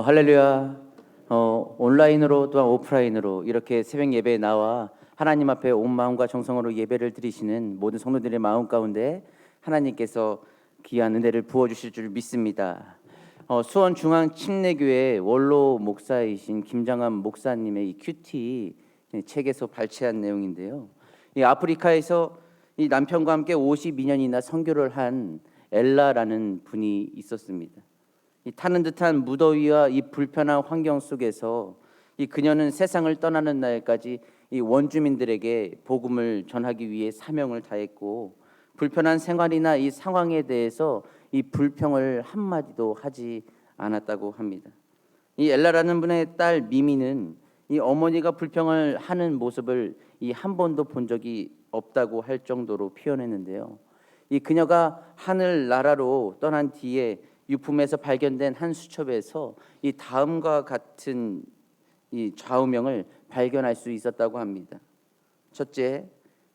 할렐루야. 온라인으로 또한 오프라인으로 이렇게 새벽 예배에 나와 하나님 앞에 온 마음과 정성으로 예배를 드리시는 모든 성도들의 마음 가운데 하나님께서 귀한 은혜를 부어주실 줄 믿습니다. 수원중앙침례교회 원로 목사이신 김장한 목사님의 이 큐티 책에서 발췌한 내용인데요. 이 아프리카에서 이 남편과 함께 52년이나 선교를 한 엘라라는 분이 있었습니다. 이 타는 듯한 무더위와 이 불편한 환경 속에서 이 그녀는 세상을 떠나는 날까지 이 원주민들에게 복음을 전하기 위해 사명을 다했고, 불편한 생활이나 이 상황에 대해서 이 불평을 한마디도 하지 않았다고 합니다. 이 엘라라는 분의 딸 미미는 이 어머니가 불평을 하는 모습을 이 한 번도 본 적이 없다고 할 정도로 표현했는데요. 이 그녀가 하늘 나라로 떠난 뒤에 유품에서 발견된 한 수첩에서 이 다음과 같은 이 좌우명을 발견할 수 있었다고 합니다. 첫째,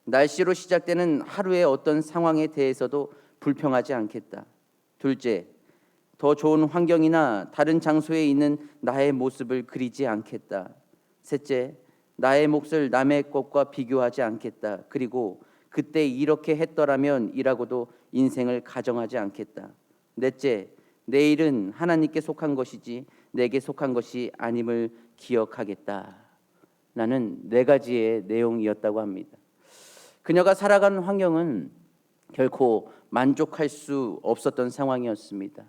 날씨로 시작되는 하루의 어떤 상황에 대해서도 불평하지 않겠다. 둘째, 더 좋은 환경이나 다른 장소에 있는 나의 모습을 그리지 않겠다. 셋째, 나의 몫을 남의 것과 비교하지 않겠다. 그리고 그때 이렇게 했더라면 이라고도 인생을 가정하지 않겠다. 넷째, 내일은 하나님께 속한 것이지 내게 속한 것이 아님을 기억하겠다. 라는 네 가지의 내용이었다고 합니다. 그녀가 살아가는 환경은 결코 만족할 수 없었던 상황이었습니다.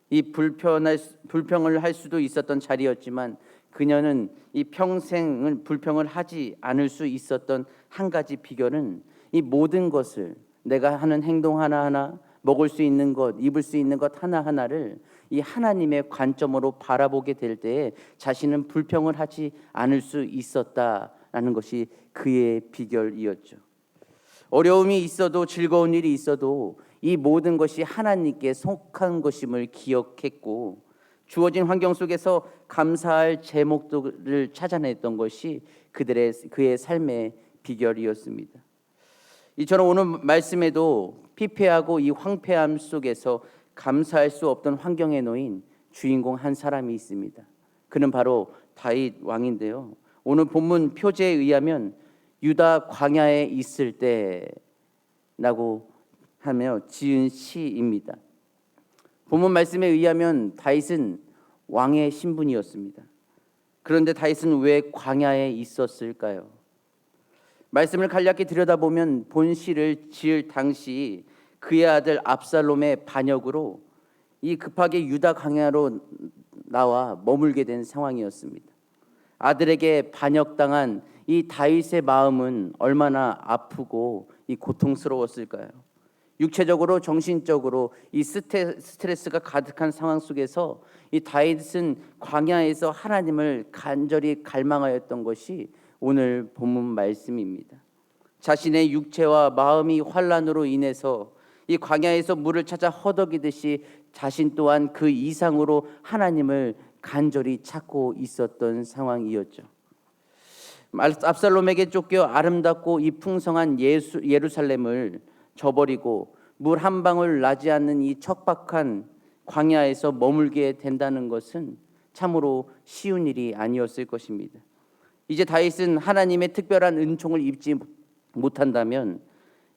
이 불평을 할 수도 있었던 자리였지만 그녀는 이 평생을 불평을 하지 않을 수 있었던 한 가지 비결은 이 모든 것을, 내가 하는 행동 하나하나, 먹을 수 있는 것, 입을 수 있는 것 하나하나를 이 하나님의 관점으로 바라보게 될 때에 자신은 불평을 하지 않을 수 있었다라는 것이 그의 비결이었죠. 어려움이 있어도 즐거운 일이 있어도 이 모든 것이 하나님께 속한 것임을 기억했고, 주어진 환경 속에서 감사할 제목들을 찾아냈던 것이 그의 삶의 비결이었습니다. 이처럼 오늘 말씀에도 피폐하고 이 황폐함 속에서 감사할 수 없던 환경에 놓인 주인공 한 사람이 있습니다. 그는 바로 다윗 왕인데요. 오늘 본문 표제에 의하면 유다 광야에 있을 때라고 하며 지은 시입니다. 본문 말씀에 의하면 다윗은 왕의 신분이었습니다. 그런데 다윗은 왜 광야에 있었을까요? 말씀을 간략히 들여다보면 본 시를 지을 당시 그의 아들 압살롬의 반역으로 이 급하게 유다 광야로 나와 머물게 된 상황이었습니다. 아들에게 반역당한 이 다윗의 마음은 얼마나 아프고 이 고통스러웠을까요? 육체적으로 정신적으로 이 스트레스가 가득한 상황 속에서 이 다윗은 광야에서 하나님을 간절히 갈망하였던 것이 오늘 본문 말씀입니다. 자신의 육체와 마음이 환난으로 인해서 이 광야에서 물을 찾아 허덕이듯이 자신 또한 그 이상으로 하나님을 간절히 찾고 있었던 상황이었죠. 압살롬에게 쫓겨 아름답고 이 풍성한 예루살렘을 저버리고 물 한 방울 나지 않는 이 척박한 광야에서 머물게 된다는 것은 참으로 쉬운 일이 아니었을 것입니다. 이제 다윗은 하나님의 특별한 은총을 입지 못한다면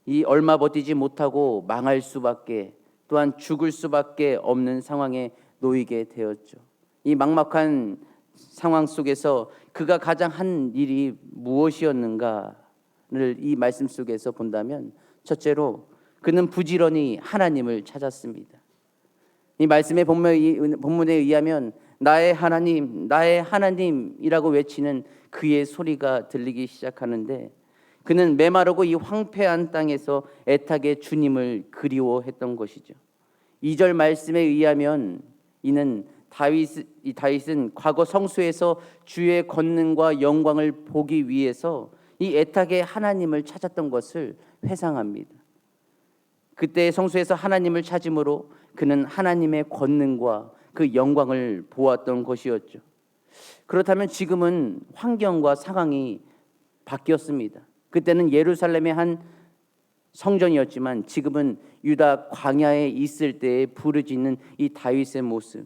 이 얼마 버티지 못하고 망할 수밖에, 또한 죽을 수밖에 없는 상황에 놓이게 되었죠. 이 막막한 상황 속에서 그가 가장 한 일이 무엇이었는가를 이 말씀 속에서 본다면, 첫째로 그는 부지런히 하나님을 찾았습니다. 이 말씀의 본문에 의하면 나의 하나님, 나의 하나님이라고 외치는 그의 소리가 들리기 시작하는데, 그는 메마르고 이 황폐한 땅에서 애타게 주님을 그리워했던 것이죠. 2절 말씀에 의하면 다윗은 과거 성수에서 주의 권능과 영광을 보기 위해서 이 애타게 하나님을 찾았던 것을 회상합니다. 그때 성수에서 하나님을 찾음으로 그는 하나님의 권능과 그 영광을 보았던 것이었죠. 그렇다면 지금은 환경과 상황이 바뀌었습니다. 그때는 예루살렘의 한 성전이었지만 지금은 유다 광야에 있을 때에 부르짖는 이 다윗의 모습,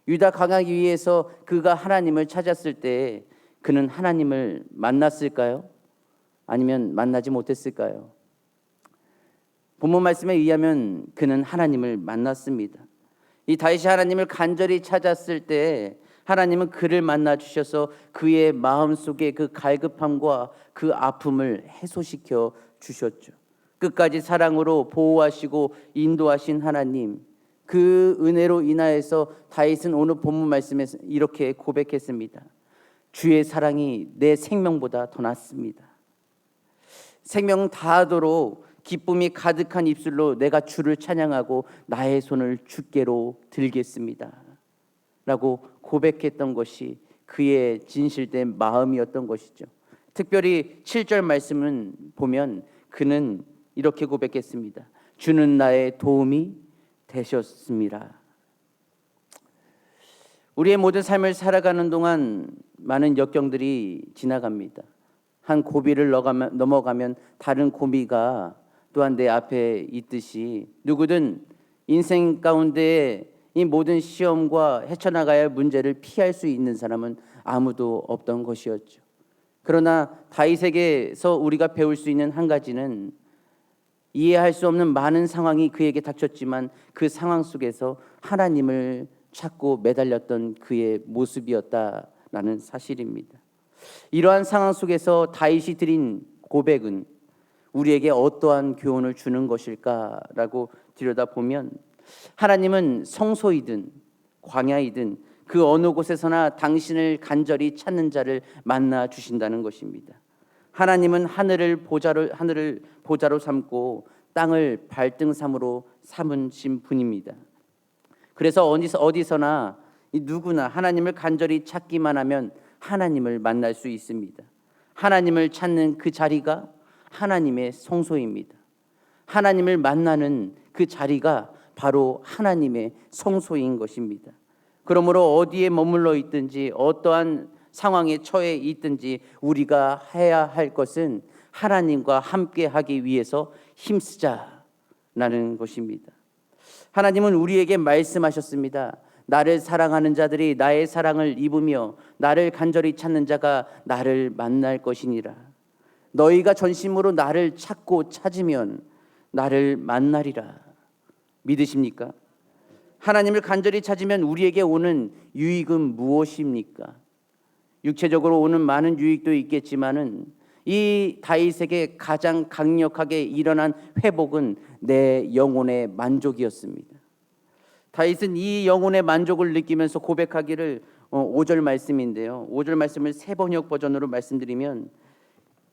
유다 강하기 위해서 그가 하나님을 찾았을 때 그는 하나님을 만났을까요? 아니면 만나지 못했을까요? 본문 말씀에 의하면 그는 하나님을 만났습니다. 이 다윗이 하나님을 간절히 찾았을 때 하나님은 그를 만나 주셔서 그의 마음속에 그 갈급함과 그 아픔을 해소시켜 주셨죠. 끝까지 사랑으로 보호하시고 인도하신 하나님, 그 은혜로 인하여서 다윗은 오늘 본문 말씀에서 이렇게 고백했습니다. 주의 사랑이 내 생명보다 더 낫습니다. 생명 다하도록 기쁨이 가득한 입술로 내가 주를 찬양하고 나의 손을 주께로 들겠습니다 라고 고백했던 것이 그의 진실된 마음이었던 것이죠. 특별히 7절 말씀은 보면 그는 이렇게 고백했습니다. 주는 나의 도움이 되셨습니다. 우리의 모든 삶을 살아가는 동안 많은 역경들이 지나갑니다. 한 고비를 넘어가면 다른 고비가 또한 내 앞에 있듯이 누구든 인생 가운데 이 모든 시험과 헤쳐나가야 할 문제를 피할 수 있는 사람은 아무도 없던 것이었죠. 그러나 다윗에게서 우리가 배울 수 있는 한 가지는 이해할 수 없는 많은 상황이 그에게 닥쳤지만 그 상황 속에서 하나님을 찾고 매달렸던 그의 모습이었다라는 사실입니다. 이러한 상황 속에서 다윗이 드린 고백은 우리에게 어떠한 교훈을 주는 것일까라고 들여다보면 하나님은 성소이든 광야이든 그 어느 곳에서나 당신을 간절히 찾는 자를 만나 주신다는 것입니다. 하나님은 하늘을 보좌로 삼고 땅을 발등삼으로 삼으신 분입니다. 그래서 어디서나 누구나 하나님을 간절히 찾기만 하면 하나님을 만날 수 있습니다. 하나님을 찾는 그 자리가 하나님의 성소입니다. 하나님을 만나는 그 자리가 바로 하나님의 성소인 것입니다. 그러므로 어디에 머물러 있든지 어떠한 상황에 처해 있든지 우리가 해야 할 것은 하나님과 함께 하기 위해서 힘쓰자라는 것입니다. 하나님은 우리에게 말씀하셨습니다. 나를 사랑하는 자들이 나의 사랑을 입으며 나를 간절히 찾는 자가 나를 만날 것이니라. 너희가 전심으로 나를 찾고 찾으면 나를 만나리라. 믿으십니까? 하나님을 간절히 찾으면 우리에게 오는 유익은 무엇입니까? 육체적으로 오는 많은 유익도 있겠지만은 이 다윗에게 가장 강력하게 일어난 회복은 내 영혼의 만족이었습니다. 다윗은 이 영혼의 만족을 느끼면서 고백하기를 5절 말씀인데요. 5절 말씀을 새번역 버전으로 말씀드리면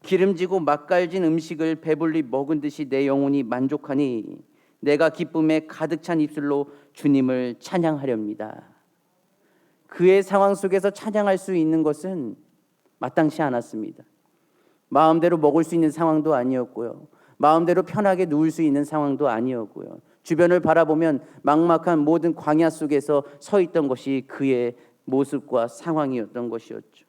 기름지고 맛깔진 음식을 배불리 먹은 듯이 내 영혼이 만족하니 내가 기쁨에 가득 찬 입술로 주님을 찬양하렵니다. 그의 상황 속에서 찬양할 수 있는 것은 마땅치 않았습니다. 마음대로 먹을 수 있는 상황도 아니었고요. 마음대로 편하게 누울 수 있는 상황도 아니었고요. 주변을 바라보면 막막한 모든 광야 속에서 서 있던 것이 그의 모습과 상황이었던 것이었죠.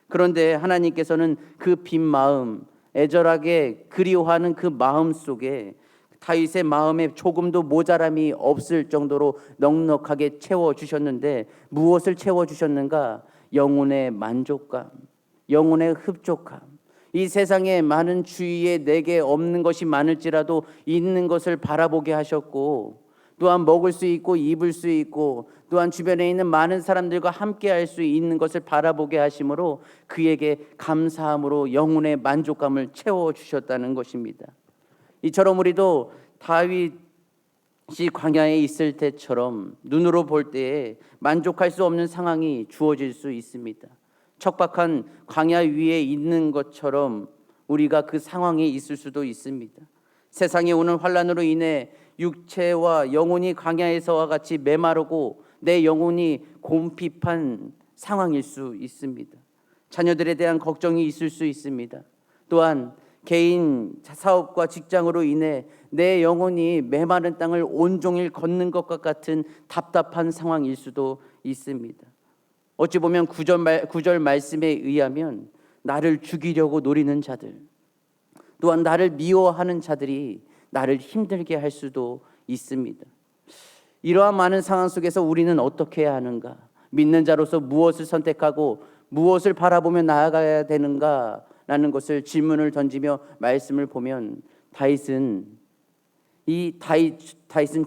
그런데 하나님께서는 그 빈 마음, 애절하게 그리워하는 그 마음 속에 다윗의 마음에 조금도 모자람이 없을 정도로 넉넉하게 채워주셨는데 무엇을 채워주셨는가? 영혼의 만족감, 영혼의 흡족함. 이 세상에 많은 주위에 내게 없는 것이 많을지라도 있는 것을 바라보게 하셨고 또한 먹을 수 있고 입을 수 있고 또한 주변에 있는 많은 사람들과 함께 할 수 있는 것을 바라보게 하심으로 그에게 감사함으로 영혼의 만족감을 채워주셨다는 것입니다. 이처럼 우리도 다윗이 광야에 있을 때처럼 눈으로 볼 때에 만족할 수 없는 상황이 주어질 수 있습니다. 척박한 광야 위에 있는 것처럼 우리가 그 상황에 있을 수도 있습니다. 세상에 오는 환난으로 인해 육체와 영혼이 광야에서와 같이 메마르고 내 영혼이 곰핍한 상황일 수 있습니다. 자녀들에 대한 걱정이 있을 수 있습니다. 또한 개인 사업과 직장으로 인해 내 영혼이 메마른 땅을 온종일 걷는 것과 같은 답답한 상황일 수도 있습니다. 어찌 보면 9절 말씀에 의하면 나를 죽이려고 노리는 자들, 또한 나를 미워하는 자들이 나를 힘들게 할 수도 있습니다. 이러한 많은 상황 속에서 우리는 어떻게 해야 하는가? 믿는 자로서 무엇을 선택하고 무엇을 바라보며 나아가야 되는가라는 것을 질문을 던지며 말씀을 보면 다윗은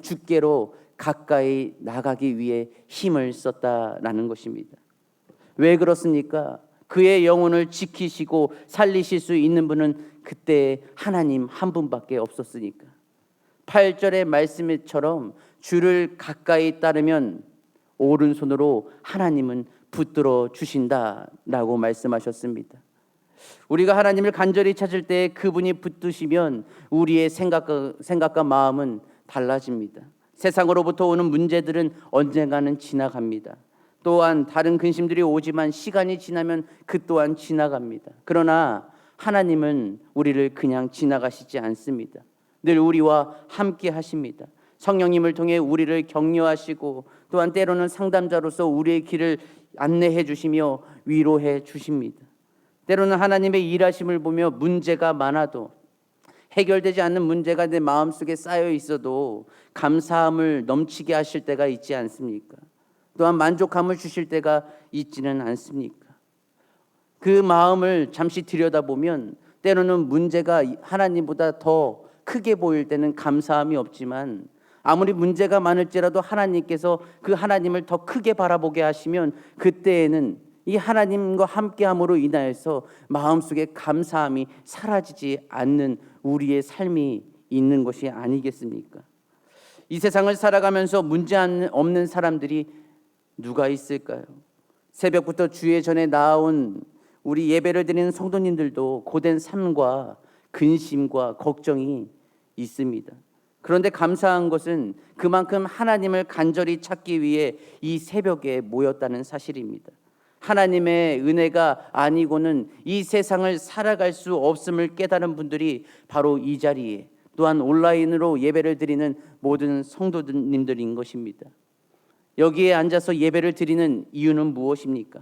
주께로 가까이 나가기 위해 힘을 썼다라는 것입니다. 왜 그렇습니까? 그의 영혼을 지키시고 살리실 수 있는 분은 그때 하나님 한 분밖에 없었으니까. 8절의 말씀처럼 주를 가까이 따르면 오른손으로 하나님은 붙들어 주신다라고 말씀하셨습니다. 우리가 하나님을 간절히 찾을 때 그분이 붙드시면 우리의 생각과 마음은 달라집니다. 세상으로부터 오는 문제들은 언젠가는 지나갑니다. 또한 다른 근심들이 오지만 시간이 지나면 그 또한 지나갑니다. 그러나 하나님은 우리를 그냥 지나가시지 않습니다. 늘 우리와 함께 하십니다. 성령님을 통해 우리를 격려하시고 또한 때로는 상담자로서 우리의 길을 안내해 주시며 위로해 주십니다. 때로는 하나님의 일하심을 보며 문제가 많아도 해결되지 않는 문제가 내 마음속에 쌓여 있어도 감사함을 넘치게 하실 때가 있지 않습니까? 또한 만족함을 주실 때가 있지는 않습니까? 그 마음을 잠시 들여다보면 때로는 문제가 하나님보다 더 크게 보일 때는 감사함이 없지만 아무리 문제가 많을지라도 하나님께서 그 하나님을 더 크게 바라보게 하시면 그때에는 이 하나님과 함께함으로 인하여서 마음속에 감사함이 사라지지 않는 우리의 삶이 있는 것이 아니겠습니까? 이 세상을 살아가면서 문제 없는 사람들이 누가 있을까요? 새벽부터 주의 전에 나온 우리 예배를 드리는 성도님들도 고된 삶과 근심과 걱정이 있습니다. 그런데 감사한 것은 그만큼 하나님을 간절히 찾기 위해 이 새벽에 모였다는 사실입니다. 하나님의 은혜가 아니고는 이 세상을 살아갈 수 없음을 깨달은 분들이 바로 이 자리에 또한 온라인으로 예배를 드리는 모든 성도님들인 것입니다. 여기에 앉아서 예배를 드리는 이유는 무엇입니까?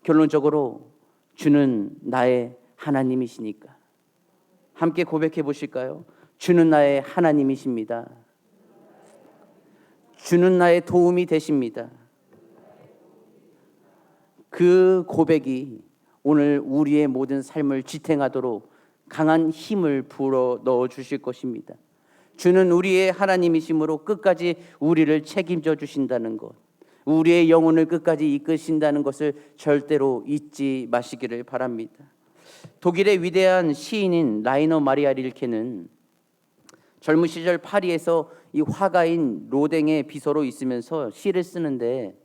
결론적으로 주는 나의 하나님이시니까. 함께 고백해 보실까요? 주는 나의 하나님이십니다. 주는 나의 도움이 되십니다. 그 고백이 오늘 우리의 모든 삶을 지탱하도록 강한 힘을 불어 넣어 주실 것입니다. 주는 우리의 하나님이심으로 끝까지 우리를 책임져 주신다는 것, 우리의 영혼을 끝까지 이끄신다는 것을 절대로 잊지 마시기를 바랍니다. 독일의 위대한 시인인 라이너 마리아 릴케는 젊은 시절 파리에서 이 화가인 로댕의 비서로 있으면서 시를 쓰는데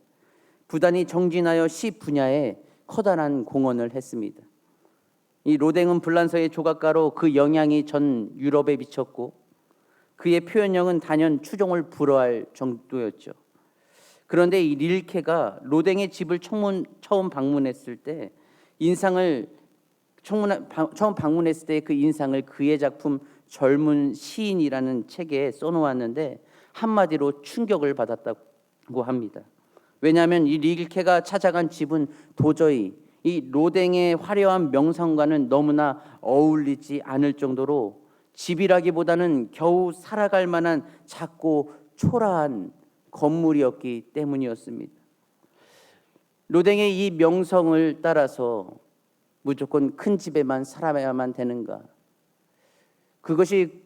부단히 정진하여 시 분야에 커다란 공헌을 했습니다. 이 로댕은 불란서의 조각가로 그 영향이 전 유럽에 미쳤고 그의 표현력은 단연 추종을 불허할 정도였죠. 그런데 이 릴케가 로댕의 집을 처음 방문했을 때 처음 방문했을 때 그 인상을 그의 작품 젊은 시인이라는 책에 써놓았는데 한마디로 충격을 받았다고 합니다. 왜냐하면 이 릴케가 찾아간 집은 도저히 이 로댕의 화려한 명성과는 너무나 어울리지 않을 정도로 집이라기보다는 겨우 살아갈 만한 작고 초라한 건물이었기 때문이었습니다. 로댕의 이 명성을 따라서 무조건 큰 집에만 살아야만 되는가? 그것이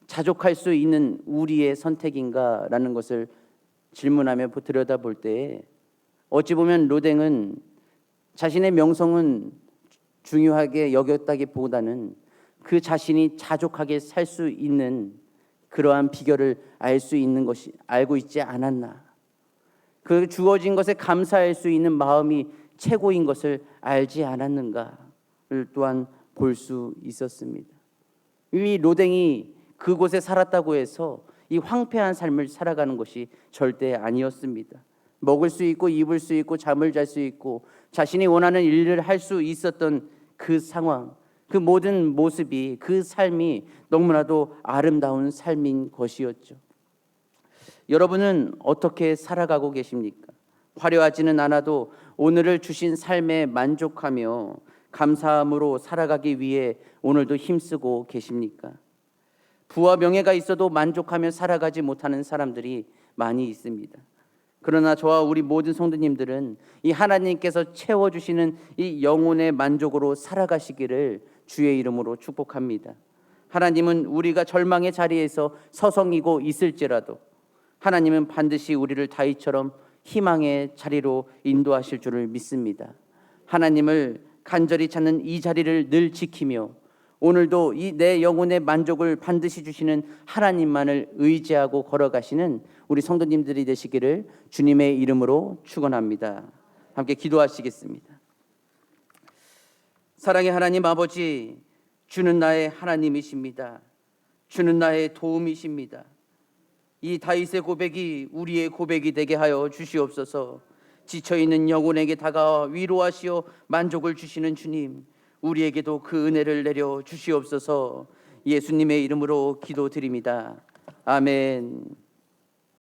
자족할 수 있는 우리의 선택인가라는 것을 질문하며 들여다볼 때 어찌 보면 로댕은 자신의 명성은 중요하게 여겼다기보다는 그 자신이 자족하게 살 수 있는 그러한 비결을 알고 있지 않았나. 그 주어진 것에 감사할 수 있는 마음이 최고인 것을 알지 않았는가를 또한 볼 수 있었습니다. 이 로댕이 그곳에 살았다고 해서 이 황폐한 삶을 살아가는 것이 절대 아니었습니다. 먹을 수 있고 입을 수 있고 잠을 잘 수 있고 자신이 원하는 일을 할 수 있었던 그 상황, 그 모든 모습이 그 삶이 너무나도 아름다운 삶인 것이었죠. 여러분은 어떻게 살아가고 계십니까? 화려하지는 않아도 오늘을 주신 삶에 만족하며 감사함으로 살아가기 위해 오늘도 힘쓰고 계십니까? 부와 명예가 있어도 만족하며 살아가지 못하는 사람들이 많이 있습니다. 그러나 저와 우리 모든 성도님들은 이 하나님께서 채워주시는 이 영혼의 만족으로 살아가시기를 주의 이름으로 축복합니다. 하나님은 우리가 절망의 자리에서 서성이고 있을지라도 하나님은 반드시 우리를 다윗처럼 희망의 자리로 인도하실 줄을 믿습니다. 하나님을 간절히 찾는 이 자리를 늘 지키며 오늘도 이 내 영혼의 만족을 반드시 주시는 하나님만을 의지하고 걸어가시는 우리 성도님들이 되시기를 주님의 이름으로 축원합니다. 함께 기도하시겠습니다. 사랑의 하나님 아버지, 주는 나의 하나님이십니다. 주는 나의 도움이십니다. 이 다윗의 고백이 우리의 고백이 되게 하여 주시옵소서. 지쳐있는 영혼에게 다가와 위로하시어 만족을 주시는 주님, 우리에게도 그 은혜를 내려 주시옵소서. 예수님의 이름으로 기도드립니다. 아멘.